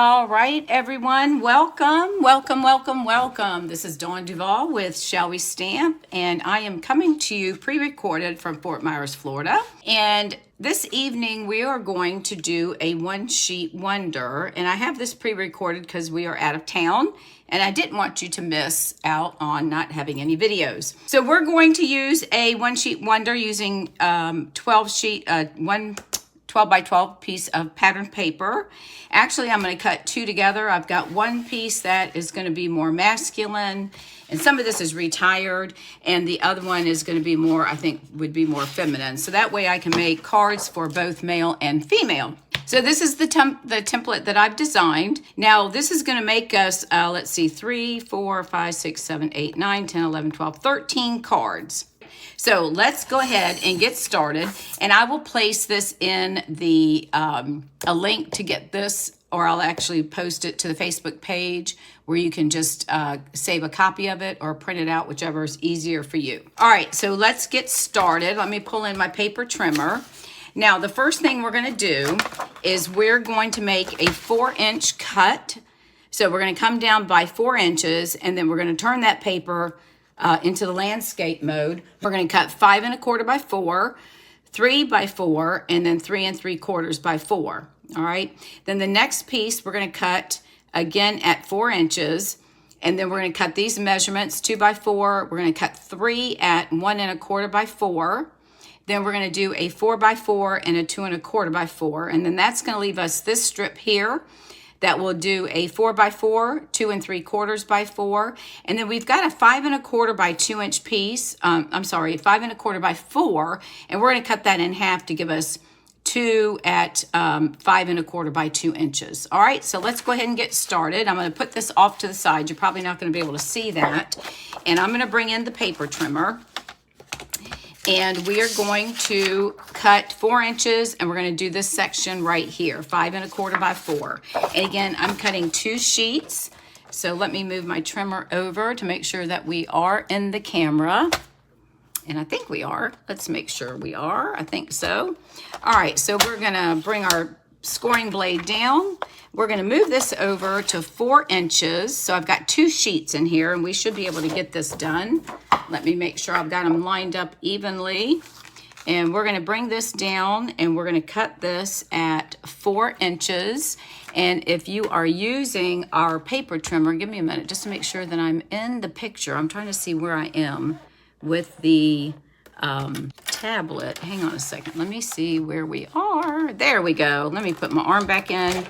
All right, everyone, welcome, welcome, welcome, welcome. This is Dawn Duvall with Shall We Stamp, and I am coming to you pre-recorded from Fort Myers, Florida. And this evening we are going to do a one-sheet wonder, and I have this pre-recorded because we are out of town, and I didn't want you to miss out on not having any videos. So we're going to use a one-sheet wonder using 12 by 12 piece of pattern paper. Actually, I'm going to cut two together. I've got one piece that is going to be more masculine, and some of this is retired, and the other one is going to be more, I think, would be more feminine. So that way I can make cards for both male and female. So this is the template that I've designed. Now, this is going to make us, let's see, 3, 4, 5, 6, 7, 8, 9, 10, 11, 12, 13 cards. So let's go ahead and get started, and I will place this in the a link to get this, or I'll actually post it to the Facebook page where you can just save a copy of it or print it out, whichever is easier for you. All right, so let's get started. Let me pull in my paper trimmer. Now, the first thing we're going to do is we're going to make a 4-inch cut. So we're going to come down by 4 inches, and then we're going to turn that paper into the landscape mode. We're going to cut 5 1/4 by 4, 3 by 4, and then 3 3/4 by 4. All right. Then the next piece we're going to cut again at 4 inches, and then we're going to cut these measurements 2 by 4. We're going to cut 3 at 1 1/4 by 4. Then we're going to do a 4 by 4 and a 2 1/4 by 4, and then that's going to leave us this strip here. That will do a 4 by 4, 2 3/4 by 4, and then we've got a 5 1/4 by 2 inch piece. 5 1/4 by 4, and we're going to cut that in half to give us 2 at 5 1/4 by 2 inches. All right, so let's go ahead and get started. I'm going to put this off to the side. You're probably not going to be able to see that, and I'm going to bring in the paper trimmer. And we are going to cut 4 inches, and we're going to do this section right here, 5 1/4 by 4. And again, I'm cutting 2 sheets. So let me move my trimmer over to make sure that we are in the camera. And I think we are. Let's make sure we are. I think so. All right, so we're going to bring our scoring blade down. We're going to move this over to 4 inches. So I've got 2 sheets in here, and we should be able to get this done. Let me make sure I've got them lined up evenly. And we're going to bring this down, and we're going to cut this at 4 inches. And if you are using our paper trimmer, give me a minute just to make sure that I'm in the picture. I'm trying to see where I am with the tablet. Hang on a second. Let me see where we are. There we go. Let me put my arm back in.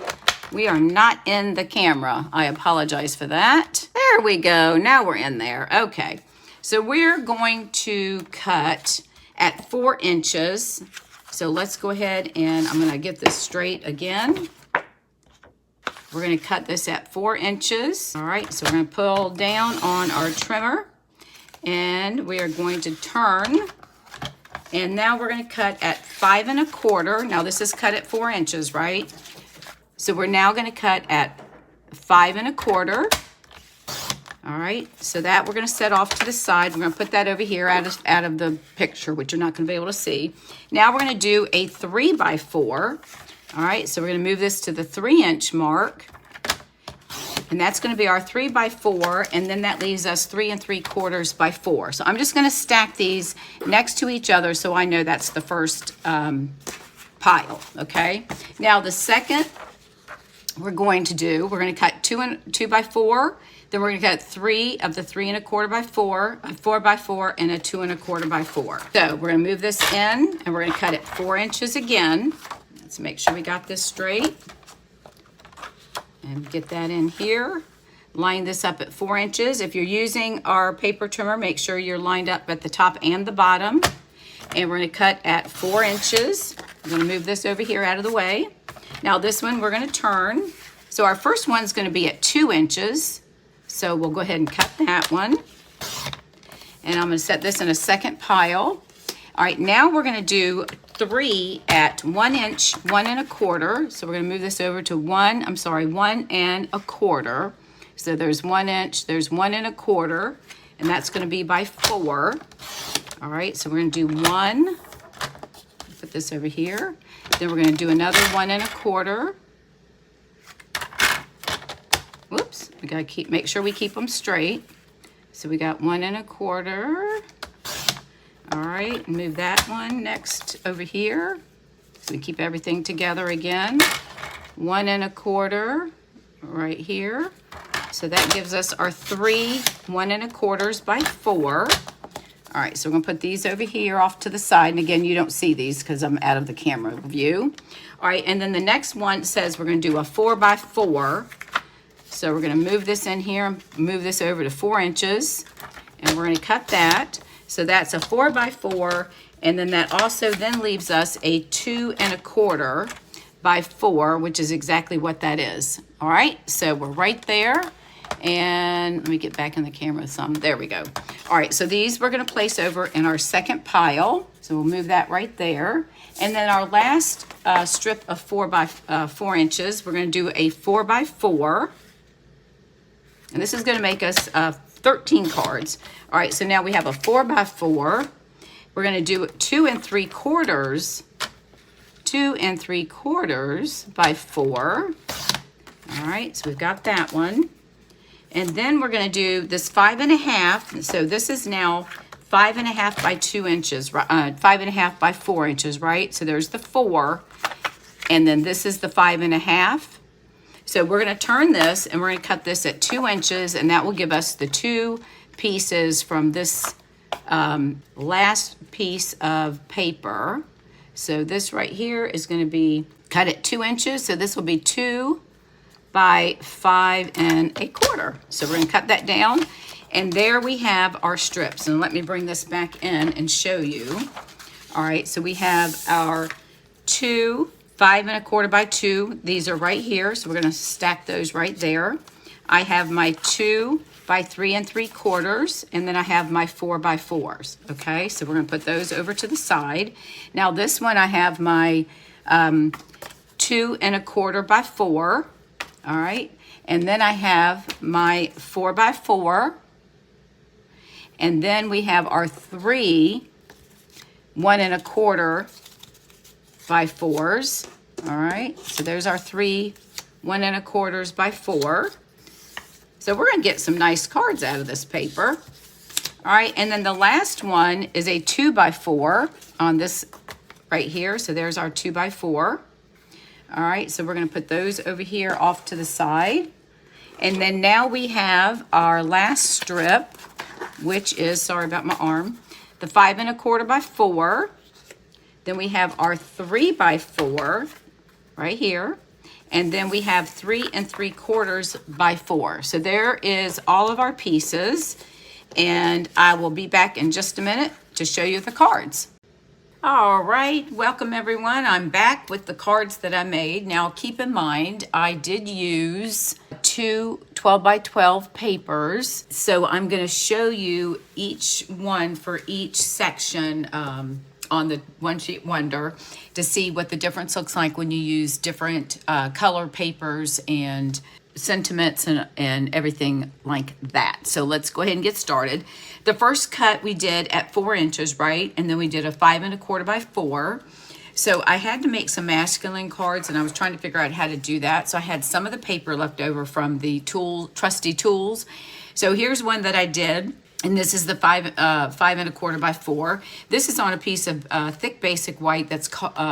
We are not in the camera. I apologize for that. There we go. Now we're in there. Okay. So we're going to cut at 4 inches. So let's go ahead, and I'm going to get this straight again. We're going to cut this at 4 inches. All right. So we're going to pull down on our trimmer, and we are going to turn. And now we're going to cut at 5 1/4. Now this is cut at 4 inches, right? So we're now going to cut at 5 1/4. All right, so that we're going to set off to the side. We're going to put that over here out of the picture, which you're not going to be able to see. Now we're going to do a 3 by 4. All right, so we're going to move this to the 3-inch mark. And that's going to be our 3 by 4, and then that leaves us 3 3/4 by 4. So I'm just going to stack these next to each other so I know that's the first pile, okay? Now the second we're going to cut 2 by 4. Then we're going to cut 3 of the 3 1/4 by 4, a 4 by 4, and a 2 1/4 by 4. So we're going to move this in, and we're going to cut it 4 inches again. Let's make sure we got this straight. And get that in here. Line this up at 4 inches. If you're using our paper trimmer, make sure you're lined up at the top and the bottom. And we're going to cut at 4 inches. I'm going to move this over here out of the way. Now this one we're going to turn. So our first one's going to be at 2 inches. So we'll go ahead and cut that one. And I'm going to set this in a second pile. All right, now we're going to do 3 at 1 inch, 1 1/4. So we're going to move this over to 1 1/4. So there's 1 inch, there's 1 1/4, and that's going to be by 4. All right, so we're going to do 1. Put this over here. Then we're going to do another 1 1/4. We gotta make sure we keep them straight. So we got 1 1/4. All right, move that one next over here. So we keep everything together again. 1 1/4 right here. So that gives us our 3 1 1/4s by 4. All right, so we're gonna put these over here off to the side. And again, you don't see these because I'm out of the camera view. All right, and then the next one says we're gonna do a 4 by 4. So we're gonna move this in here and move this over to 4 inches. And we're gonna cut that. So that's a 4 by 4. And then that also then leaves us a 2 1/4 by 4, which is exactly what that is. All right, so we're right there. And let me get back in the camera some. There we go. All right, so these we're gonna place over in our second pile. So we'll move that right there. And then our last strip of 4 by 4 inches, we're gonna do a 4 by 4. And this is gonna make us 13 cards. All right, so now we have a 4 by 4. We're gonna do 2 3/4, 2 3/4 by 4. All right, so we've got that one. And then we're gonna do this 5 1/2. So this is now 5 1/2 by 2 inches, 5 1/2 by 4 inches, right? So there's the 4, and then this is the 5 1/2. So we're gonna turn this and we're gonna cut this at 2 inches, and that will give us the 2 pieces from this last piece of paper. So this right here is gonna be cut at 2 inches. So this will be 2 by 5 1/4. So we're gonna cut that down, and there we have our strips. And let me bring this back in and show you. All right, so we have our 2 5 1/4 by 2. These are right here, so we're gonna stack those right there. I have my 2 by 3 3/4, and then I have my 4 by 4s. Okay, so we're gonna put those over to the side. Now this one I have my 2 1/4 by 4. All right, and then I have my 4 by 4, and then we have our 3 1 1/4 by 4s. All right, so there's our 3 1 1/4 by 4. So we're gonna get some nice cards out of this paper. All right, and then the last one is a 2 by 4 on this right here. So there's our 2 by 4. All right, so we're gonna put those over here off to the side. And then now we have our last strip, which is, sorry about my arm, the 5 1/4 by 4. Then we have our 3 by 4 right here. And then we have 3 3/4 by 4. So there is all of our pieces. And I will be back in just a minute to show you the cards. All right, welcome everyone. I'm back with the cards that I made. Now keep in mind, I did use 2 12 by 12 papers. So I'm gonna show you each one for each section on the One Sheet Wonder to see what the difference looks like when you use different color papers and sentiments and everything like that. So let's go ahead and get started. The first cut we did at 4 inches, right? And then we did a 5 1/4 by 4. So I had to make some masculine cards, and I was trying to figure out how to do that. So I had some of the paper left over from the trusty tools. So here's one that I did. And this is the 5 1/4 by 4. This is on a piece of thick basic white that's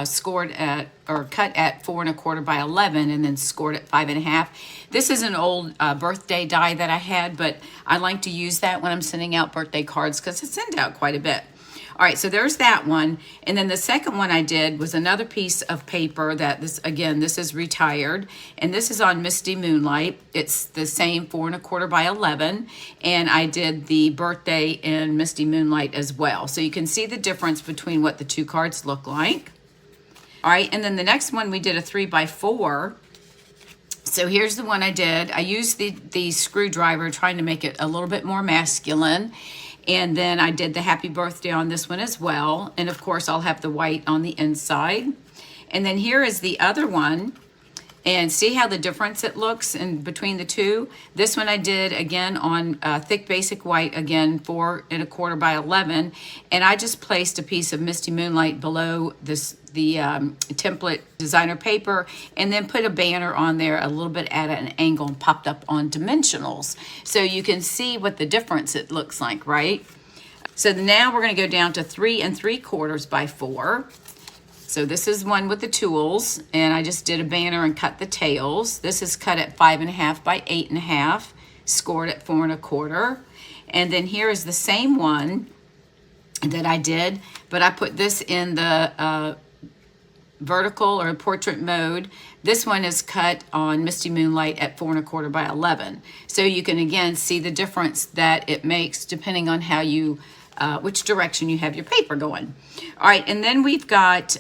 scored at or cut at 4 1/4 by 11, and then scored at 5 1/2. This is an old birthday die that I had, but I like to use that when I'm sending out birthday cards because I send out quite a bit. All right, so there's that one. And then the second one I did was another piece of paper that this is retired. And this is on Misty Moonlight. It's the same 4 1/4 by 11. And I did the birthday in Misty Moonlight as well. So you can see the difference between what the two cards look like. All right, and then the next one we did a 3 by 4. So here's the one I did. I used the screwdriver trying to make it a little bit more masculine. And then I did the happy birthday on this one as well. And of course, I'll have the white on the inside. And then here is the other one. And see how the difference it looks in between the two? This one I did again on thick basic white, again 4 1/4 by 11, and I just placed a piece of Misty Moonlight below the template designer paper, and then put a banner on there a little bit at an angle and popped up on dimensionals. So you can see what the difference it looks like, right? So now we're going to go down to 3 3/4 by 4. So this is one with the tools, and I just did a banner and cut the tails. This is cut at 5 1/2 by 8 1/2, scored at 4 1/4. And then here is the same one that I did, but I put this in the vertical or portrait mode. This one is cut on Misty Moonlight at 4 1/4 by 11. So you can again see the difference that it makes depending on how you which direction you have your paper going. All right, and then we've got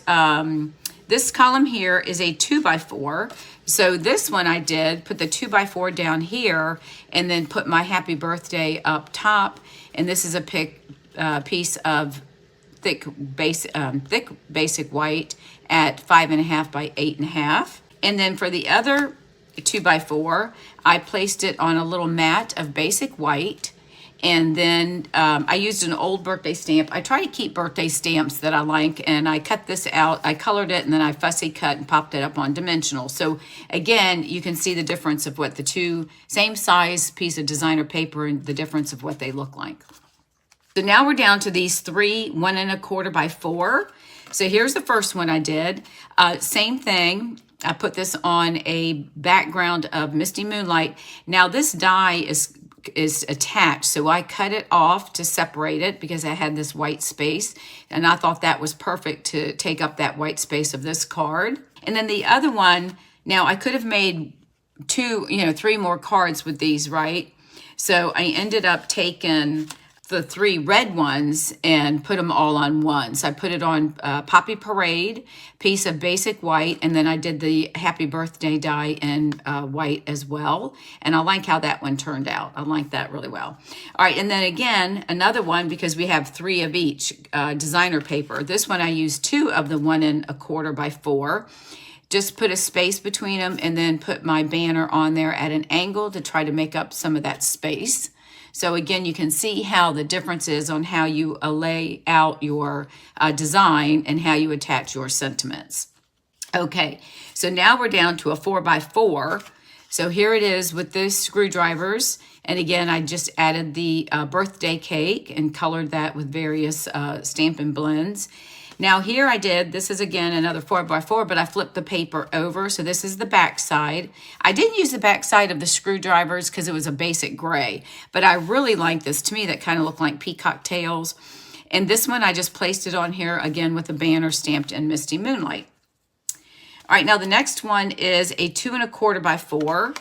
this column here is a 2 by 4. So this one I did put the 2 by 4 down here, and then put my happy birthday up top. And this is a piece of thick basic white at 5 1/2 by 8 1/2. And then for the other 2 by 4, I placed it on a little mat of basic white. And then I used an old birthday stamp. I try to keep birthday stamps that I like, and I cut this out. I colored it, and then I fussy cut and popped it up on dimensional. So again, you can see the difference of what the two same size piece of designer paper and the difference of what they look like. So now we're down to these 3 1 1/4 by 4. So here's the first one I did. Same thing. I put this on a background of Misty Moonlight. Now this die is attached, so I cut it off to separate it because I had this white space, and I thought that was perfect to take up that white space of this card. And then the other one, now I could have made 3 more cards with these, right? So I ended up taking the 3 red ones and put them all on one. So I put it on Poppy Parade, piece of basic white, and then I did the happy birthday die in white as well. And I like how that one turned out. I like that really well. All right, and then again, another one, because we have 3 of each designer paper. This one I used 2 of the 1 1/4 by 4. Just put a space between them, and then put my banner on there at an angle to try to make up some of that space. So again, you can see how the difference is on how you lay out your design and how you attach your sentiments. Okay, so now we're down to a 4 by 4. So here it is with the screwdrivers. And again, I just added the birthday cake and colored that with various Stampin' Blends. Now here I did, this is again another 4 by 4, but I flipped the paper over. So this is the back side. I didn't use the back side of the screwdrivers because it was a basic gray, but I really like this. To me, that kind of looked like peacock tails. And this one, I just placed it on here again with a banner stamped in Misty Moonlight. All right, now the next one is a 2 1/4 by 4.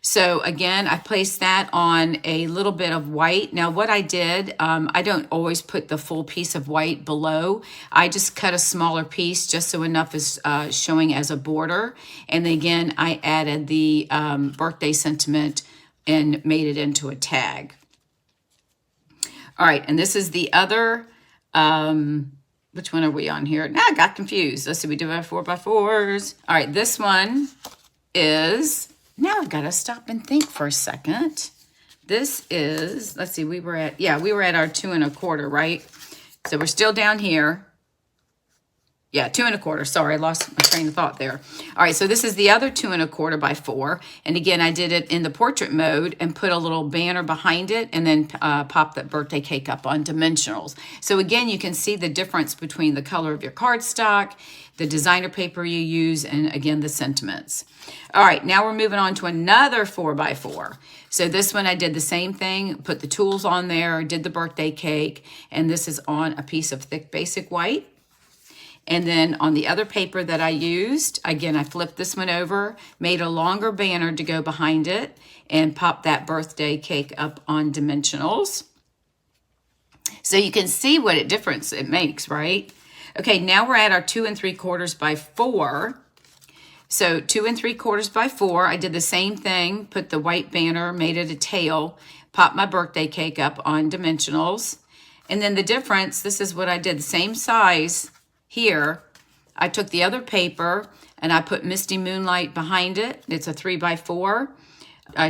So again, I placed that on a little bit of white. Now what I did, I don't always put the full piece of white below. I just cut a smaller piece just so enough is showing as a border. And then again, I added the birthday sentiment and made it into a tag. All right, and this is the other, which one are we on here? Now I got confused. Let's see, we do our 4 by 4s. All right, this one is... Now I've got to stop and think for a second. This is, let's see, we were at our 2 1/4, right? So we're still down here. Yeah, 2 1/4. Sorry, I lost my train of thought there. All right, so this is the other 2 1/4 by 4. And again, I did it in the portrait mode and put a little banner behind it and then pop that birthday cake up on dimensionals. So again, you can see the difference between the color of your cardstock, the designer paper you use, and again, the sentiments. All right, now we're moving on to another 4 by 4. So this one I did the same thing, put the tools on there, did the birthday cake, and this is on a piece of thick basic white. And then on the other paper that I used, again, I flipped this one over, made a longer banner to go behind it, and popped that birthday cake up on dimensionals. So you can see what a difference it makes, right? Okay, now we're at our 2 3/4 by 4. So 2 3/4 by 4, I did the same thing, put the white banner, made it a tail, popped my birthday cake up on dimensionals. And then the difference, this is what I did, the same size here. I took the other paper and I put Misty Moonlight behind it. It's a 3x4,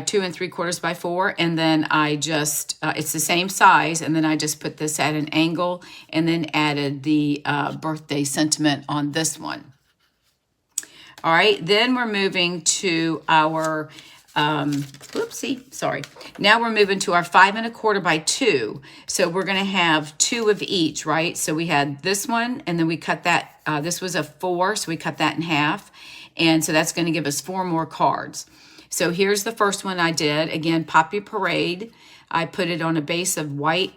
2 3/4 by 4, and then I just, it's the same size, and then I just put this at an angle and then added the birthday sentiment on this one. All right, then we're moving to our, Now we're moving to our 5 1/4 by 2. So we're gonna have 2 of each, right? So we had this one, and then we cut that, this was a 4, so we cut that in half. And so that's gonna give us 4 more cards. So here's the first one I did. Again, Poppy Parade. I put it on a base of white,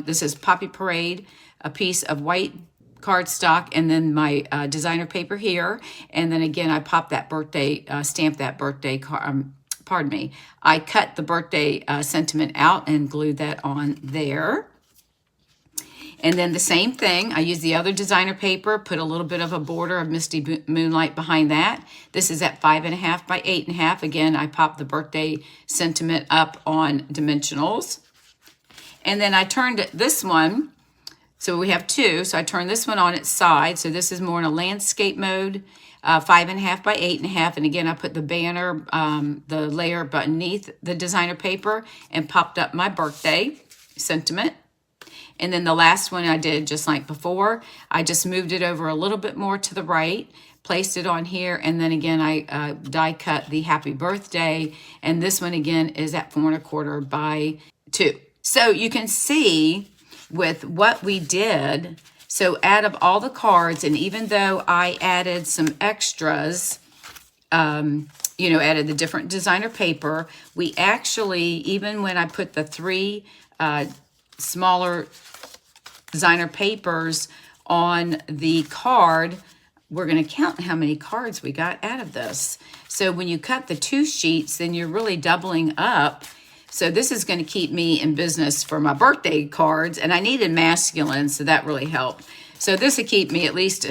this is Poppy Parade, a piece of white cardstock, and then my designer paper here. And then again, I popped that birthday, stamped that birthday card, I cut the birthday sentiment out and glued that on there. And then the same thing, I used the other designer paper, put a little bit of a border of Misty Moonlight behind that. This is at 5 1/2 by 8 1/2. Again, I popped the birthday sentiment up on dimensionals. And then I turned this one, so we have 2, so I turned this one on its side. So this is more in a landscape mode, 5 1/2 by 8 1/2. And again, I put the banner, the layer beneath the designer paper and popped up my birthday sentiment. And then the last one I did just like before, I just moved it over a little bit more to the right, placed it on here, and then again I die cut the happy birthday, and this one again is at 4 1/4 by 2. So you can see with what we did, so out of all the cards, and even though I added some extras, added the different designer paper, we actually, even when I put the 3 smaller designer papers on the card, we're going to count how many cards we got out of this. So when you cut the 2 sheets, then you're really doubling up. So this is going to keep me in business for my birthday cards, and I needed masculine, so that really helped. So this will keep me at least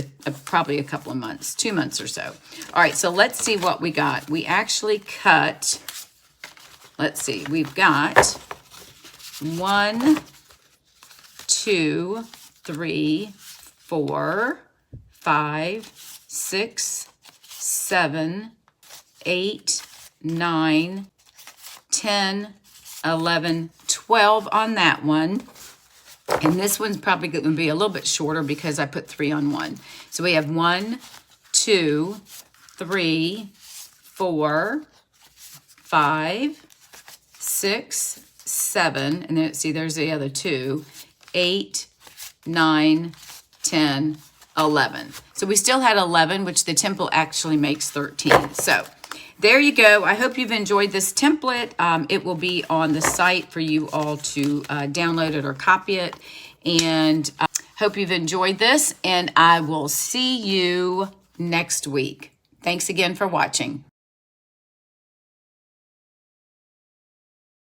probably a couple of months, 2 months or so. All right, so let's see what we got. We actually cut, let's see, we've got 1, 2, 3, 4, 5, 6, 7, 8, 9, 10, 11, 12 on that one. And this one's probably going to be a little bit shorter because I put 3 on one. So we have 1, 2, 3, 4, 5, 6, 7, and then see there's the other 2, 8, 9, 10, 11. So we still had 11, which the template actually makes 13. So there you go. I hope you've enjoyed this template. It will be on the site for you all to download it or copy it. And hope you've enjoyed this, and I will see you next week. Thanks again for watching.